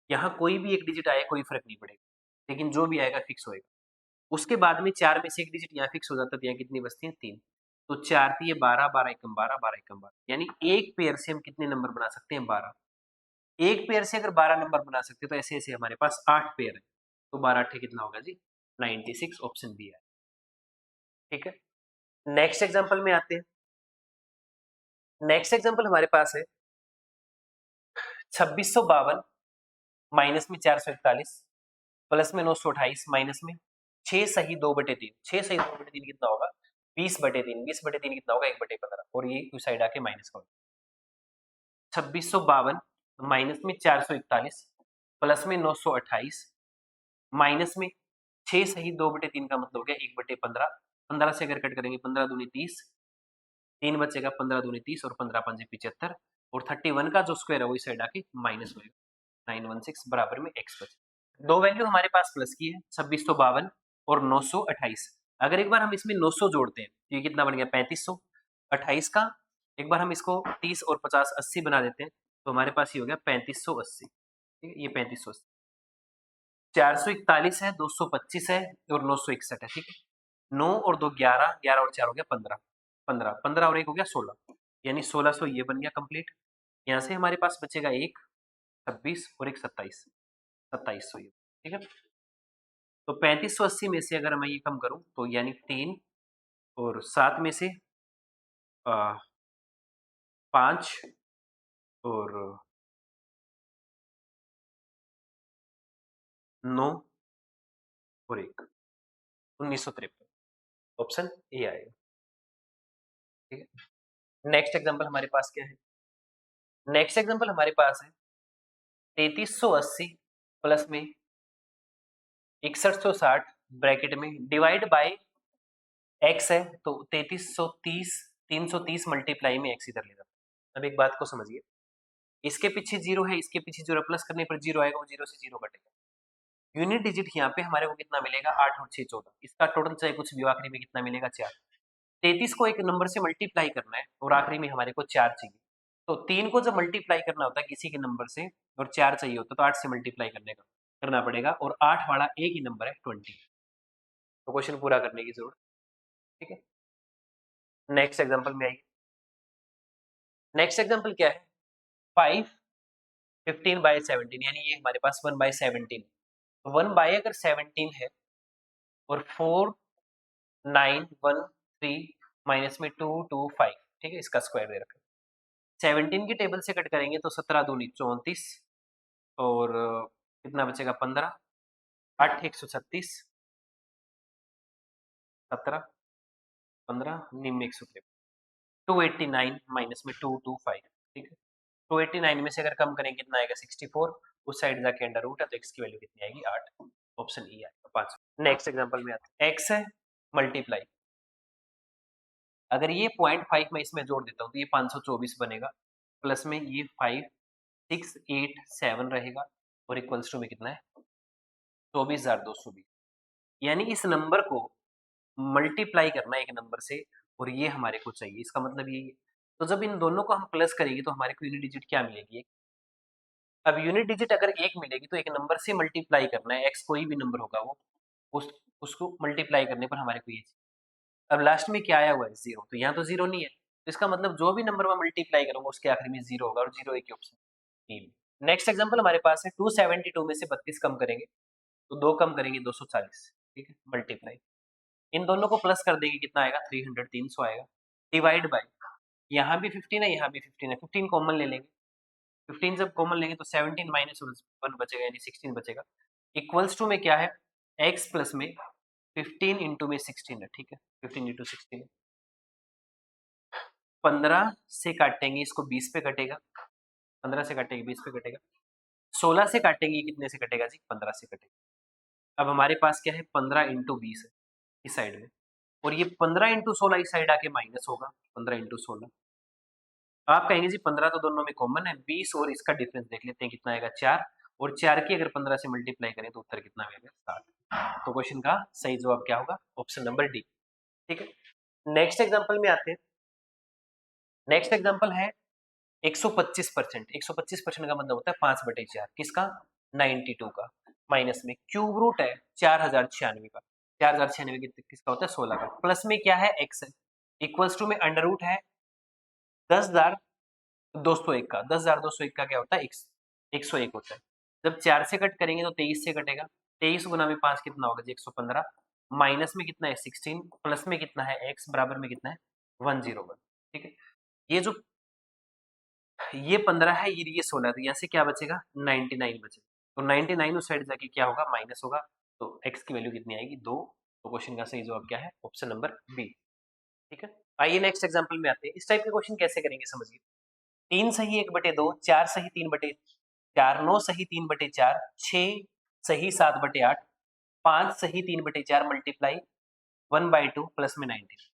यहाँ कोई भी एक डिजिट आए कोई फर्क नहीं पड़ेगा, लेकिन जो भी आएगा फिक्स होएगा। उसके बाद में 4 में से एक डिजिट यहाँ फिक्स हो जाता है, तो यहाँ कितनी बचती है? 3। तो 4 तिये 12, 12 एकम 12, 12 एकम 12, यानी एक पेयर से हम कितने नंबर बना सकते हैं? 12। एक पेयर से अगर 12 नंबर बना सकते हैं तो ऐसे ऐसे हमारे पास 8 पेयर है, तो 12 अट्ठे कितना होगा जी? 96, ऑप्शन बी है, ठीक है। नेक्स्ट एग्जांपल में आते हैं। नेक्स्ट एग्जांपल हमारे पास है 2652 माइनस में 441, प्लस में 928 माइनस में 6 सही 2/3, 6 सही 2/3 कितना होगा 20/3, 20/3 कितना होगा 1/15 और ये उस साइड आके माइनस का 2652 माइनस में 441 प्लस में 928 माइनस में 6 सही 2/3 का मतलब हो गया 1/15, 15 से अगर कट करेंगे 15 दूनी 30, 3 बचेगा 15 दूनी 30 और 15 पंजे 75 और 31 का जो स्क्वायर है वही साइड आके माइनस होगा 916 बराबर में x बचे। दो वैल्यू हमारे पास प्लस की है 2652 और 928। अगर एक बार हम इसमें 900 जोड़ते हैं तो ये कितना बन गया 3500, 28 का एक बार हम इसको 30 और 50 80 बना देते हैं तो हमारे पास ये हो गया 3580। ठीक है, ये 3580, 441 है, 225 है और 961 है। ठीक है, 9 और 2 11, 11 और 4 हो गया 15, 15, 15 और 1 हो गया 16, यानी 1600 ये बन गया कंप्लीट। यहाँ से हमारे पास बचेगा एक 26 और एक 27, 2700 ये। ठीक है, तो 3580 में से अगर मैं ये कम करूं तो यानी 3 और 7 में से 5 और 9 और 1, 1953, ऑप्शन ए आएगा। ठीक है, नेक्स्ट एग्जांपल हमारे पास क्या है, नेक्स्ट एग्जांपल हमारे पास है 3380 प्लस में 6160 ब्रैकेट में डिवाइड बाय x है तो 3330, 330 मल्टीप्लाई में x इधर ले जाता है। अब एक बात को समझिए, इसके पीछे जीरो है, इसके पीछे जीरो, प्लस करने पर जीरो आएगा, वो जीरो से जीरो कटेगा। यूनिट डिजिट यहाँ पे हमारे को कितना मिलेगा 8 और 6 14, इसका टोटल चाहे कुछ भी आखिरी में कितना मिलेगा 4। 33 को एक नंबर से मल्टीप्लाई करना है और आखिरी में हमारे को 4 चाहिए, तो 3 को जब मल्टीप्लाई करना होता है किसी के नंबर से और 4 चाहिए होता है तो 8 से मल्टीप्लाई करना पड़ेगा और 8 वाला एक ही नंबर है 20, तो क्वेश्चन पूरा करने की जरूरत। ठीक है, नेक्स्ट एग्जांपल में आइए। नेक्स्ट एग्जांपल क्या है 5 15/17, यानी ये हमारे पास 1/17, 1 अगर 17 है और 4 9 1 3 माइनस में 2 2 5, ठीक है, इसका स्क्वायर दे रखा है। 17 की टेबल से कट करेंगे तो 17 दूनी 34 और कितना बचेगा 15, 8 136, 17 15 निम्न 153, 289 माइनस में 225। ठीक है, 289 में से अगर कम करेंगे कितना आएगा 64, उस साइड जाके अंडर रूट है तो x की वैल्यू कितनी आएगी 8, ऑप्शन ई आएगा 5। नेक्स्ट एग्जांपल में आता है x है मल्टीप्लाई, अगर ये 0.5 मैं इसमें जोड़ देता हूँ तो ये 524 बनेगा, प्लस में ये 5 6 8 7 रहेगा और इक्वल्स टू में कितना है 24,220, यानी इस नंबर को मल्टीप्लाई करना है एक नंबर से और ये हमारे को चाहिए, इसका मतलब ये। तो जब इन दोनों को हम प्लस करेंगे तो हमारे को यूनिट डिजिट क्या मिलेगी, अब यूनिट डिजिट अगर एक मिलेगी तो एक नंबर से मल्टीप्लाई करना है, एक्स कोई भी नंबर होगा वो उसको मल्टीप्लाई करने पर हमारे को ये चाहिए। अब लास्ट में क्या आया हुआ है जीरो, तो यहाँ तो जीरो नहीं है, तो इसका मतलब जो भी नंबर मैं मल्टीप्लाई करूंगा उसके आखिर में जीरो होगा और जीरो एक ऑप्शन नहीं। नेक्स्ट एग्जांपल हमारे पास है 272 में से 32 कम करेंगे तो 2 कम करेंगे 240, ठीक है, मल्टीप्लाई इन दोनों को प्लस कर देंगे कितना आएगा 300, 300 आएगा, डिवाइड बाय यहाँ भी 15 है यहाँ भी 15 है, 15 कॉमन ले लेंगे, 15 जब कॉमन लेंगे तो 17 माइनस 1 बचेगा यानी 16 बचेगा, इक्वल्स टू में क्या है x प्लस में 15 इंटू में 16 है। ठीक है, 15 इंटू 16 15 से काटेंगे इसको 20 पे कटेगा, 15 से काटेंगे 20 पे कटेगा, 16 से काटेंगे कितने से कटेगा जी 15 से कटेगा। अब हमारे पास क्या है 15 इंटू 20 है इस साइड में और ये 15 इंटू 16 इस साइड आके माइनस होगा, 15 इंटू 16 आप कहेंगे जी 15 तो दोनों में कॉमन है, 20 और इसका डिफरेंस देख लेते हैं कितना आएगा 4 और 4 की अगर 15 से मल्टीप्लाई करें तो उत्तर कितना आएगा 7, तो क्वेश्चन का सही जवाब क्या होगा ऑप्शन नंबर डी। ठीक है, नेक्स्ट एग्जांपल में आते हैं। नेक्स्ट एग्जांपल है 125%, 125% का मतलब होता है 5/4 किसका 92 का, माइनस में क्यूब रूट है 4096 का, 4096 किसका होता है 16 का, प्लस में क्या है x है, इक्वल्स टू में अंडर रूट है 10,201 का, 10,201 का क्या होता है 101 होता है। जब 4 से कट करेंगे तो 23 से कटेगा, 23 गुना में 5 कितना होगा जी 115, माइनस में कितना है 16, प्लस में कितना है x बराबर में कितना है 101। ठीक है, ये जो ये 15 है ये 16 है तो यहाँ से क्या बचेगा 99 बचेगा, तो 99 उस साइड जाके क्या होगा, माइनस होगा, तो x की वैल्यू कितनी आएगी, 2। तो क्वेश्चन का सही जवाब क्या है, ऑप्शन नंबर बी। ठीक है, आइए नेक्स्ट एग्जांपल में आते हैं। इस टाइप के क्वेश्चन कैसे करेंगे समझिए। 3 सही 1/2, 4 सही 3/4, 9 सही 3/4, 6 सही 7/8, 5 सही 3/4 मल्टीप्लाई 1/2 प्लस में 19।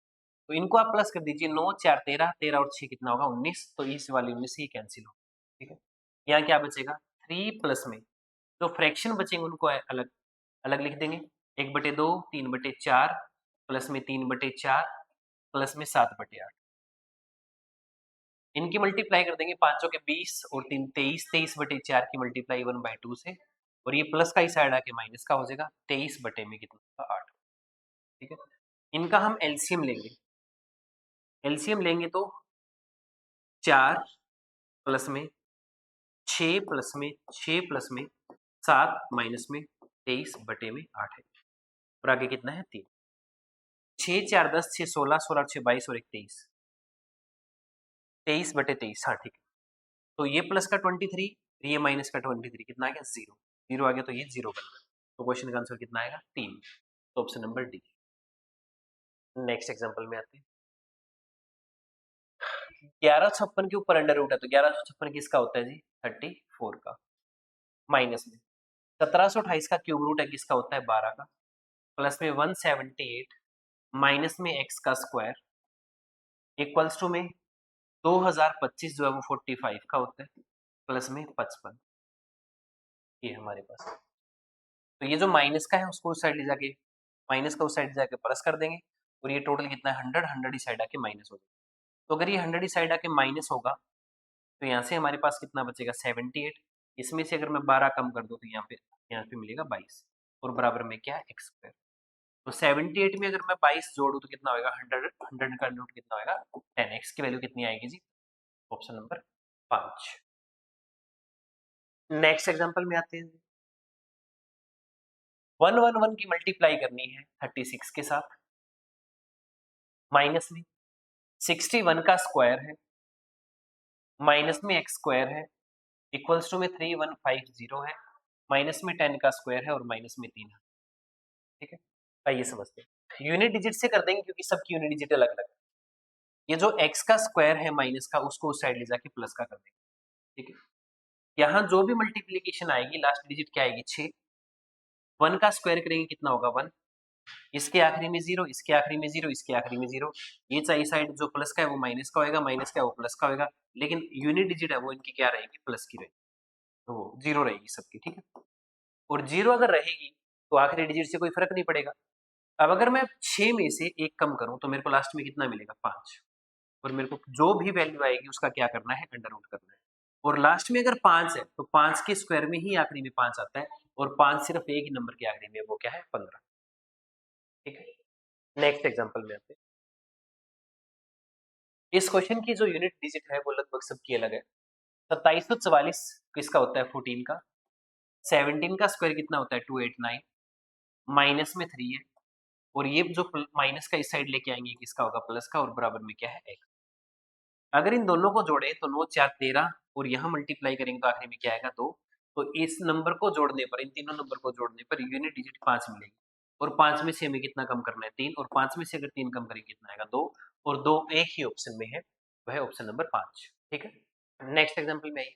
तो इनको आप प्लस कर दीजिए, 9 4 13, 13 और 6 कितना होगा 19, तो इस वाली 19 से ही कैंसिल होगा। ठीक है, यहाँ क्या बचेगा, 3 प्लस में जो फ्रैक्शन बचेंगे उनको अलग अलग लिख देंगे, 1/2 3/4 प्लस में 3/4 प्लस में 7/8। इनकी मल्टीप्लाई कर देंगे, 5 के 20 और 3 23, 23/4 की मल्टीप्लाई 1/2 से, और ये प्लस का ही साइड आके माइनस का हो जाएगा, 23 बटे में कितना 8। ठीक है, इनका हम एलसीएम लेंगे। एलसीएम लेंगे तो 4 प्लस में 6 प्लस में 6 प्लस में 7 माइनस में 23 बटे में 8 है, और आगे कितना है 3। 6 4 10, 6 16, 16 6 22 और 1 23, 23 बटे 23। हाँ ठीक है, तो ये प्लस का 23, ये माइनस का 23, कितना आ गया 0, 0 आ गया, तो ये 0 बन गया। तो क्वेश्चन का आंसर कितना आएगा 3, तो option number D. Next example में आते हैं। 1156 के ऊपर अंडर रूट है, तो 1156 किसका होता है जी, 34 का। माइनस में 1728 का क्यूब रूट है, किसका होता है 12 का। प्लस में 178 माइनस में x का स्क्वायर इक्वल्स टू में 2025 जो है वो 45 का होता है, प्लस में 55। ये हमारे पास, तो ये जो माइनस का है उसको उस साइड ले जाके, माइनस का उस साइड जाके प्लस कर देंगे, और ये टोटल कितना है 100, 100 ही साइड आके माइनस हो जाएगा। तो अगर ये 100 ही साइड आके माइनस होगा, तो यहाँ से हमारे पास कितना बचेगा 78। इसमें से अगर मैं 12 कम कर दूं तो यहाँ पे मिलेगा 22, और बराबर में क्या है x स्क्वायर। तो 78 में अगर मैं 22 जोड़ू तो कितना होगा 100, 100 का रूट कितना होगा 10, x की वैल्यू कितनी आएगी जी, ऑप्शन नंबर 5। नेक्स्ट एग्जांपल में आते हैं। 111 की मल्टीप्लाई करनी है 36 के साथ, माइनस में 61 का स्क्वायर है, माइनस में x स्क्वायर है, इक्वल्स टू में 3150 है, माइनस में 10 का स्क्वायर है, और माइनस में 3 है। ठीक है, आइए समझते हैं। यूनिट डिजिट से कर देंगे क्योंकि सबकी यूनिट डिजिट अलग अलग है। ये जो x का स्क्वायर है माइनस का, उसको उस साइड ले जाके प्लस का कर देंगे। ठीक है, यहाँ जो भी मल्टीप्लीकेशन आएगी लास्ट डिजिट क्या आएगी 6। 1 का स्क्वायर करेंगे कितना होगा 1, इसके आखिरी में 0, इसके आखिरी में 0, इसके आखिरी में 0। ये चाहिए साइड जो प्लस का है वो माइनस का होगा, माइनस का है वो प्लस का होगा, लेकिन यूनिट डिजिट है वो इनकी क्या रहेगी, प्लस की रहेगी, तो 0 रहेगी सबकी। ठीक है, और 0 अगर रहेगी तो आखिरी डिजिट से कोई फर्क नहीं पड़ेगा। अब अगर मैं 6 में से एक कम करूं तो मेरे को लास्ट में कितना मिलेगा 5, और मेरे को जो भी वैल्यू आएगी उसका क्या करना है, अंडर रूट करना है। और लास्ट में अगर 5 है तो 5 के स्क्वायर में ही आखिरी में 5 आता है, और 5 सिर्फ एक ही नंबर के आखिरी में, वो क्या है 15। ठीक है, नेक्स्ट एग्जांपल में आते हैं। इस क्वेश्चन की जो यूनिट डिजिट है वो लगभग सबकी अलग है। 2744 किसका होता है 14 का, 17 का स्क्वायर कितना होता है 289, माइनस में 3 है, और ये जो माइनस का इस साइड लेके आएंगे किसका होगा प्लस का, और बराबर में क्या है एक। अगर इन दोनों को जोड़े तो 9 4 13, और यहाँ मल्टीप्लाई करेंगे तो आखिरी में क्या आएगा 2। तो इस नंबर को जोड़ने पर, इन तीनों नंबर को जोड़ने पर यूनिट डिजिट 5 मिलेगी, और 5 में से हमें कितना कम करना है 3, और 5 में से अगर 3 कम करेंगे कितना आएगा 2, और 2 एक ही ऑप्शन में है, वह है ऑप्शन नंबर 5। ठीक है, नेक्स्ट एग्जाम्पल में आइए।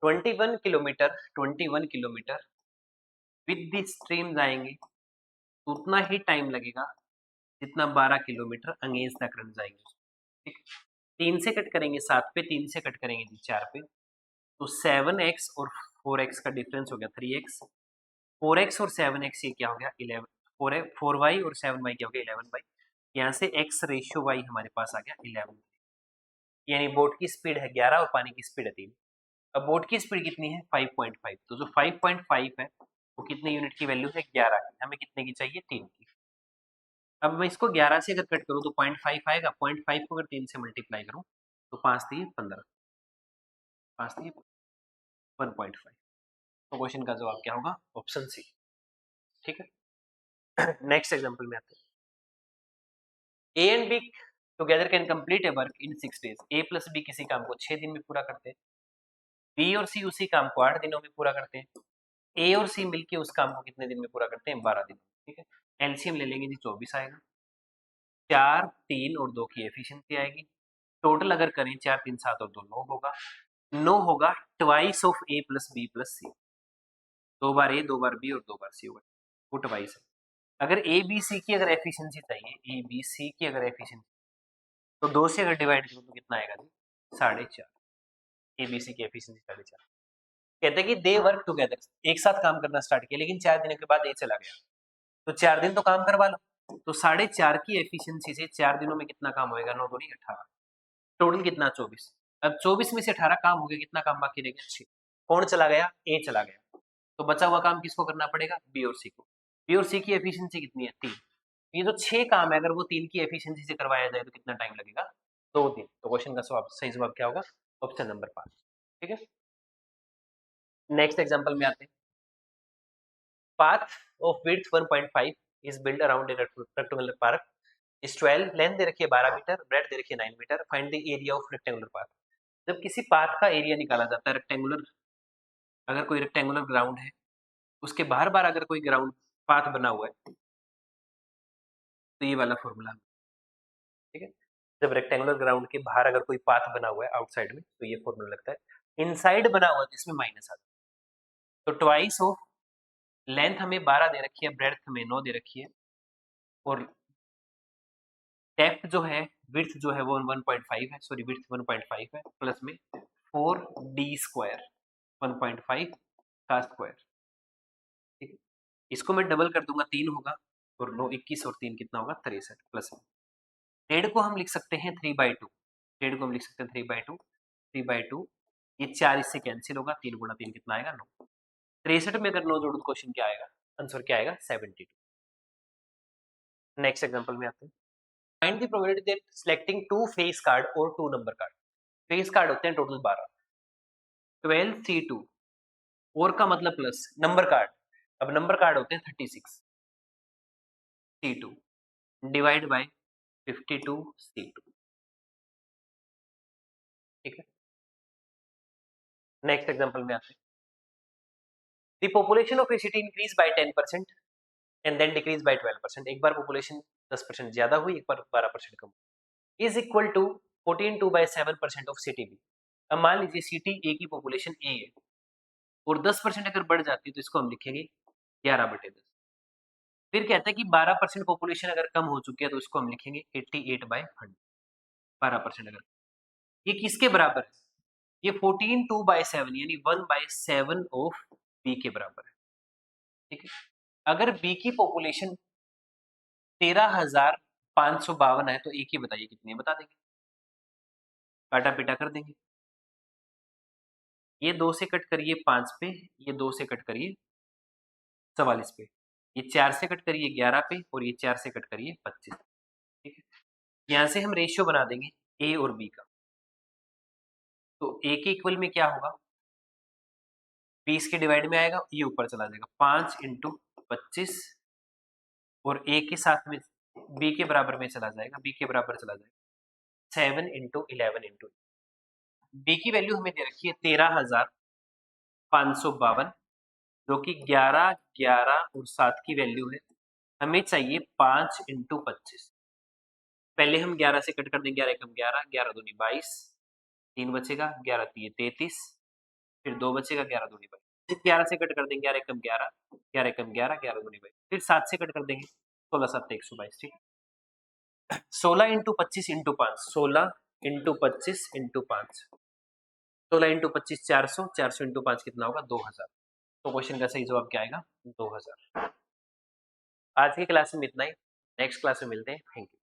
21 किलोमीटर विद द स्ट्रीम जाएंगे तो उतना ही टाइम लगेगा जितना 12 किलोमीटर अगेंस्ट द करंट जाएंगे। ठीक, 3 से कट करेंगे 7 पे, 3 से कट करेंगे जी 4 पे, तो 7x और 4x का डिफरेंस हो गया 3x, 4x और 7x ये क्या हो गया 11, 4y और 7y क्या हो गया 11y। यहाँ से x रेशियो y हमारे पास आ गया 11, यानी बोट की स्पीड है 11 और पानी की स्पीड है 3। अब बोट की स्पीड कितनी है 5.5, तो जो 5.5 है वो कितने यूनिट की वैल्यू है 11 की, हमें कितने की चाहिए 3 की। अब मैं इसको 11 से अगर कट करूँ तो 0.5 आएगा, 0.5 को अगर 3 से मल्टीप्लाई करूँ तो 5 3 15, 5 3 1.5। तो क्वेश्चन का जवाब क्या होगा ऑप्शन सी। ठीक है, नेक्स्ट एग्जांपल में आते हैं। A and B together can complete a work in 6 days. A plus B किसी काम को 6 दिन में पूरा करते हैं, बी और सी उसी काम को 8 दिनों में पूरा करते हैं, ए और सी मिलके उस काम को कितने दिन में पूरा करते हैं? 12 दिन। ठीक है, एलसीएम ले लेंगे जी, 24 आएगा। 4, 3 और 2 की एफिशिएंसी आएगी। टोटल अगर करें 4, 3, 7 और 2 9 होगा। 9 होगा twice of A plus B plus C. 2 बार ए, 2 बार बी और 2 बार सी होगा, वो ट्वाइस है। अगर ए बी सी की अगर एफिशिएंसी चाहिए, ए बी सी की अगर एफिशिएंसी, तो 2 से अगर डिवाइड करो तो कितना आएगा जी? 4.5। ए बी सी की एफिशिएंसी 4.5। कहते हैं कि दे वर्क टुगेदर, एक साथ काम करना स्टार्ट किया, लेकिन 4 दिनों के बाद ए चला गया, तो 4 दिन तो काम करवा लो। तो 4.5 की एफिशिएंसी से 4 दिनों में कितना काम होएगा? 9 दूनी 18। टोटल कितना? 24। अब 24 में से 18 काम हो गया, कितना काम बाकी रह गया? 6। कौन चला गया? ए चला गया। तो बचा हुआ काम किसको करना पड़ेगा? बी और सी को। बी और सी की एफिशिएंसी कितनी है? 3। ये जो 6 काम है, अगर वो 3 की एफिशिएंसी से करवाया जाए तो कितना टाइम लगेगा? 2 दिन। तो क्वेश्चन का सही जवाब क्या होगा? Option number 5। ठीक है, नेक्स्ट एग्जांपल में आते हैं। Path of width 1.5 is build around a rectangular park is 12, length दे रखी है 12 मीटर, ब्रेड्थ दे रखी है 9 metre, find the area of rectangular path. जब किसी पाथ का एरिया निकाला जाता है रेक्टेंगुलर, अगर कोई रेक्टेंगुलर ग्राउंड है, उसके बाहर बार अगर कोई ग्राउंड पाथ बना हुआ है, तो ये वाला फॉर्मूला। ठीक है, जब रेक्टेंगुलर ग्राउंड के बाहर अगर कोई पाथ बना हुआ है आउटसाइड में, तो ये फॉर्मूला लगता है। इनसाइड बना हुआ है जिसमें माइनस आता है, तो ट्वाइस ऑफ लेंथ हमें 12 दे रखी है, ब्रेड्थ हमें 9 दे रखी है, और डेप्थ जो है, विड्थ जो है वो 1.5 है, सॉरी विड्थ 1.5 है, प्लस में 4d स्क्वायर 1.5 का स्क्वायर। ठीक है, इसको मैं डबल कर दूंगा, 3 होगा, और 9 21 और 3 कितना होगा? 63 प्लस में। डेढ़ को हम लिख सकते हैं 3/2। डेढ़ को हम लिख सकते हैं 3/2। 3/2, ये 4 इससे कैंसिल होगा, 3 गुणा 3 कितना आएगा? 9। 63 में अगर 9 जोड़ो तो क्वेश्चन क्या आएगा? आंसर क्या आएगा? 72। नेक्स्ट एग्जांपल में आते हैं। Find the probability that selecting 2 face card और 2 नंबर कार्ड। फेस कार्ड होते हैं टोटल 12, 12 C2, और का मतलब प्लस नंबर कार्ड, अब नंबर कार्ड होते हैं 36 C2 डिवाइड बाय 52 C2। ठीक है, नेक्स्ट एग्जांपल में आते हैं। The population of a city increase by 10% and then decrease by 12%। एक बार पॉपुलेशन 10% ज्यादा हुई, एक बार 12% कम, is equal to 14/7% of city B. अब मान लीजिए सिटी ए की पॉपुलेशन ए है, और 10% अगर बढ़ जाती है तो इसको हम लिखेंगे 11/10। फिर कहते हैं कि 12% पॉपुलेशन अगर कम हो चुकी है तो इसको हम लिखेंगे 88/100। 12% अगर, ये किसके बराबर है? ये 14/2 यानी 1/7 ऑफ बी के बराबर है। ठीक है, अगर बी की पॉपुलेशन 13,552 है, तो ए की बताइए कितनी है? बता देंगे, काटा पीटा कर देंगे। ये 2 से कट करिए 5 पे, ये 2 से कट करिए 44 पे, ये 4 से कट करिए 11 पे, और ये 4 से कट करिए 25। ठीक है, यहाँ से हम रेशियो बना देंगे ए और बी का। तो ए के इक्वल में क्या होगा? 20 के डिवाइड में आएगा, ये ऊपर चला जाएगा, 5 × 25, और ए के साथ में बी के बराबर में चला जाएगा, बी के बराबर चला जाएगा 7 × 11 बी की वैल्यू हमें दे रखी है 13,552, जो कि 11, 11 और 7 की वैल्यू है। हमें चाहिए 5 × 25। पहले हम 11 से कट कर देंगे, 11 एकम 11, 11 दूनी 22, 3 बचेगा, 11 3 33, फिर 2 बचेगा, 11 दूनी 22, फिर 11 से कट कर देंगे, 11 एकम 11, 11 एकम 11, 11 दूनी 22, फिर 7 से कट कर देंगे, 16 7 122। ठीक है, 16 × 25 × 5, 16 × 25 × 5, 16 × 25 400, 400 × 5 कितना होगा? 2000। तो क्वेश्चन का सही जवाब क्या आएगा? 2000। आज की क्लास में इतना ही, नेक्स्ट क्लास में मिलते हैं। Thank you.